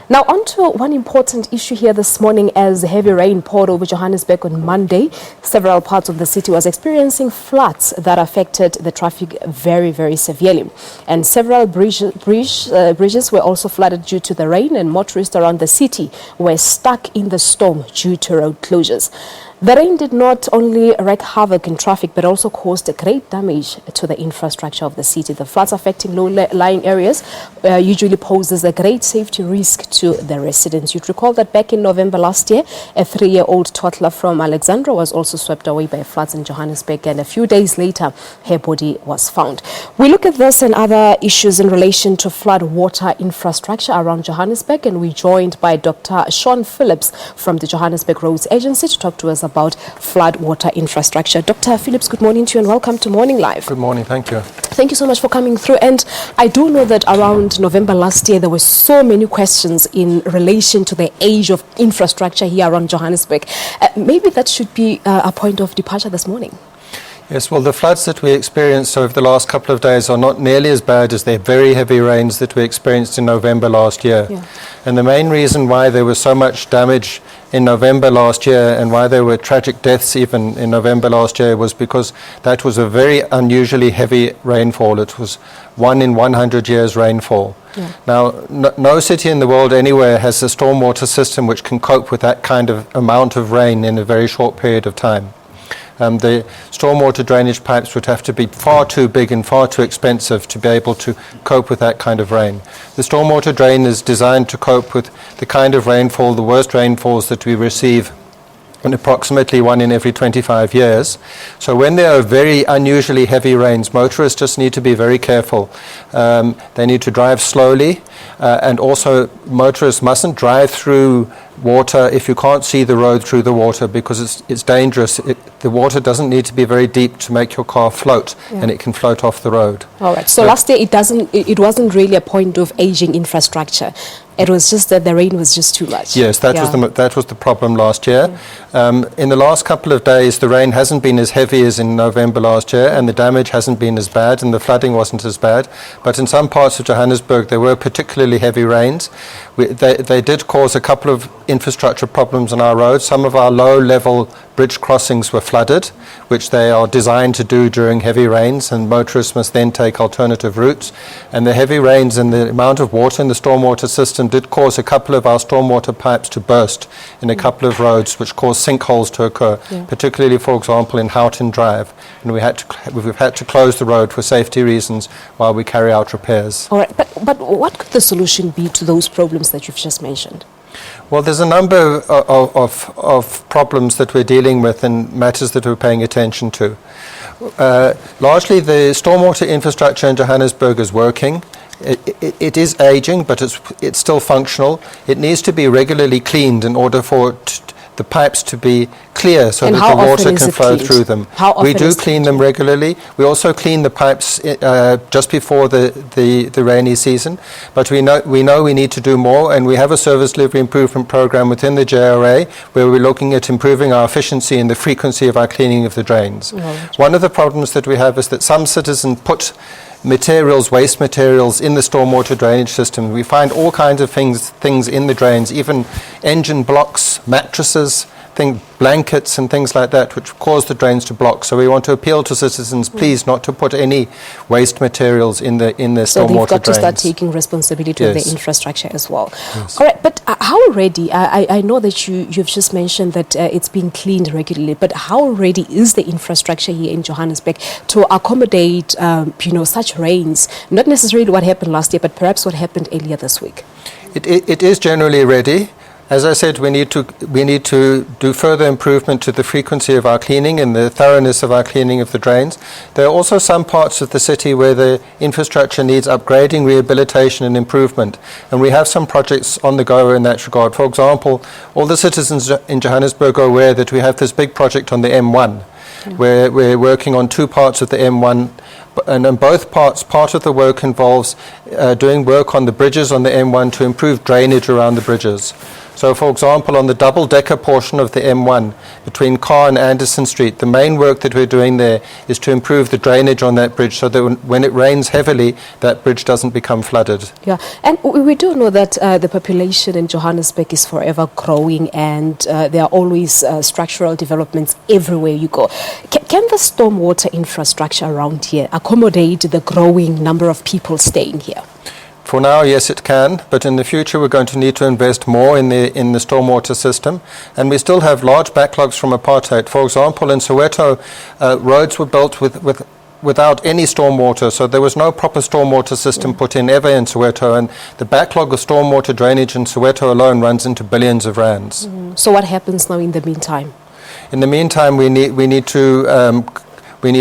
Now, on to one important issue here this morning. As heavy rain poured over Johannesburg on Monday, several parts of the city was experiencing floods that affected the traffic very, very severely. And several bridges were also flooded due to the rain, and motorists around the city were stuck in the storm due to road closures. The rain did not only wreak havoc in traffic, but also caused great damage to the infrastructure of the city. The floods affecting low-lying areas usually poses a great safety risk to the residents. You'd recall that back in November last year, a 3-year-old toddler from Alexandra was also swept away by floods in Johannesburg, and a few days later, her body was found. We look at this and other issues in relation to flood water infrastructure around Johannesburg, and we're joined by Dr. Phillips from the Johannesburg Roads Agency to talk to us about flood water infrastructure. Dr. Phillips, good morning to you and welcome to Morning Live. Good morning, thank you. Thank you so much for coming through. And I do know that around November last year, there were so many questions in relation to the age of infrastructure here around Johannesburg. Maybe that should be a point of departure this morning. Yes, well, the floods that we experienced over the last couple of days are not nearly as bad as the very heavy rains that we experienced in November last year. Yeah. And the main reason why there was so much damage in November last year and why there were tragic deaths even in November last year was because that was a very unusually heavy rainfall. It was 1 in 100 years rainfall. Yeah. Now, no city in the world anywhere has a stormwater system which can cope with that kind of amount of rain in a very short period of time. The stormwater drainage pipes would have to be far too big and far too expensive to be able to cope with that kind of rain. The stormwater drain is designed to cope with the kind of rainfall, the worst rainfalls that we receive in approximately 1 in every 25 years. So when there are very unusually heavy rains, motorists just need to be very careful. They need to drive slowly, and also motorists mustn't drive through water if you can't see the road through the water, because it's dangerous. The water doesn't need to be very deep to make your car float, and it can float off the road. All right. So last year it wasn't really a point of aging infrastructure. It was just that the rain was just too much. Yes, that was the problem last year. In the last couple of days, the rain hasn't been as heavy as in November last year, and the damage hasn't been as bad, and the flooding wasn't as bad. But in some parts of Johannesburg, there were particularly heavy rains. They did cause a couple of infrastructure problems on our roads. Some of our low-level bridge crossings were flooded, which they are designed to do during heavy rains, and motorists must then take alternative routes. And the heavy rains and the amount of water in the stormwater system did cause a couple of our stormwater pipes to burst in a couple of roads, which caused sinkholes to occur, particularly, for example, in Houghton Drive. And we've had to close the road for safety reasons while we carry out repairs. All right, but what could the solution be to those problems that you've just mentioned? Well, there's a number of problems that we're dealing with and matters that we're paying attention to. Largely, the stormwater infrastructure in Johannesburg is working. It is aging, but it's still functional. It needs to be regularly cleaned in order for the pipes to be clear so that the water can flow through them. We do clean them regularly. We also clean the pipes just before the rainy season, but we know we need to do more, and we have a service delivery improvement program within the JRA where we're looking at improving our efficiency and the frequency of our cleaning of the drains. Right. One of the problems that we have is that some citizens put waste materials in the stormwater drainage system. We find all kinds of things in the drains, even engine blocks, mattresses, blankets and things like that, which cause the drains to block. So we want to appeal to citizens, please, not to put any waste materials in the stormwater drains. So they've got to start taking responsibility of the infrastructure as well. Yes. All right, but how ready? I know that you've just mentioned that it's being cleaned regularly, but how ready is the infrastructure here in Johannesburg to accommodate, such rains? Not necessarily what happened last year, but perhaps what happened earlier this week. It is generally ready. As I said, we need to do further improvement to the frequency of our cleaning and the thoroughness of our cleaning of the drains. There are also some parts of the city where the infrastructure needs upgrading, rehabilitation and improvement. And we have some projects on the go in that regard. For example, all the citizens in Johannesburg are aware that we have this big project on the M1, where we're working on 2 parts of the M1 and in both parts, part of the work involves doing work on the bridges on the M1 to improve drainage around the bridges. So, for example, on the double-decker portion of the M1 between Carr and Anderson Street, the main work that we're doing there is to improve the drainage on that bridge so that when it rains heavily, that bridge doesn't become flooded. Yeah, and we do know that the population in Johannesburg is forever growing, and there are always structural developments everywhere you go. Can the stormwater infrastructure around here accommodate the growing number of people staying here? For now, yes, it can, but in the future we're going to need to invest more in the stormwater system, and we still have large backlogs from apartheid. For example, in Soweto, roads were built without any stormwater, so there was no proper stormwater system put in ever in Soweto, and the backlog of stormwater drainage in Soweto alone runs into billions of rands. So what happens now in the meantime? In the meantime, we need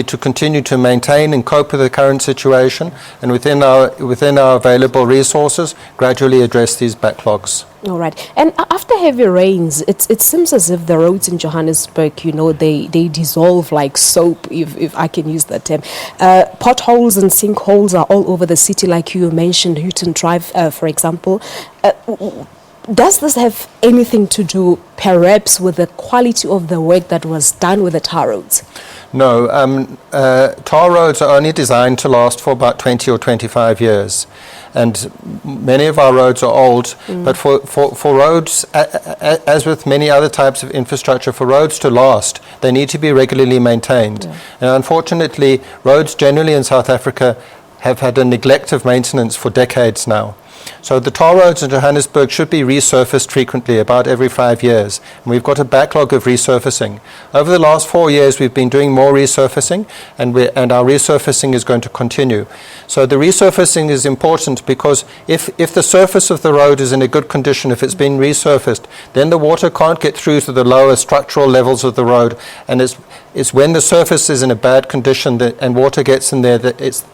to continue to maintain and cope with the current situation, and within our available resources, gradually address these backlogs. All right. And after heavy rains, it seems as if the roads in Johannesburg, they dissolve like soap, if I can use that term. Potholes and sinkholes are all over the city, like you mentioned, Houghton Drive, for example. Does this have anything to do, perhaps, with the quality of the work that was done with the tar roads? No, tar roads are only designed to last for about 20 or 25 years, and many of our roads are old, but for roads, as with many other types of infrastructure, for roads to last, they need to be regularly maintained. Yeah. And unfortunately, roads generally in South Africa have had a neglect of maintenance for decades now. So the tar roads in Johannesburg should be resurfaced frequently, about every 5 years. And we've got a backlog of resurfacing. Over the last 4 years, we've been doing more resurfacing, and our resurfacing is going to continue. So the resurfacing is important because if the surface of the road is in a good condition, if it's been resurfaced, then the water can't get through to the lower structural levels of the road. And it's when the surface is in a bad condition and water gets in there that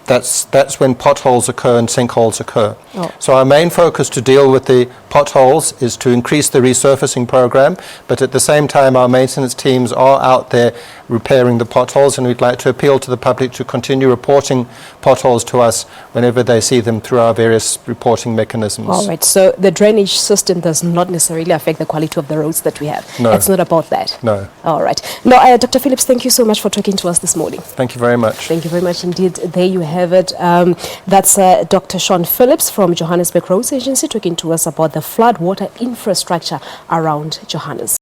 that's when potholes occur and sinkholes occur. Oh. So our main focus to deal with the potholes is to increase the resurfacing program, but at the same time our maintenance teams are out there repairing the potholes, and we'd like to appeal to the public to continue reporting potholes to us whenever they see them through our various reporting mechanisms. All right, so the drainage system does not necessarily affect the quality of the roads that we have. No. It's not about that. No. All right. Now, Dr. Phillips, thank you so much for talking to us this morning. Thank you very much. Thank you very much indeed. There you have it. That's Dr. Sean Phillips from Johannesburg Roads Agency talking to us about the flood water infrastructure around Johannesburg.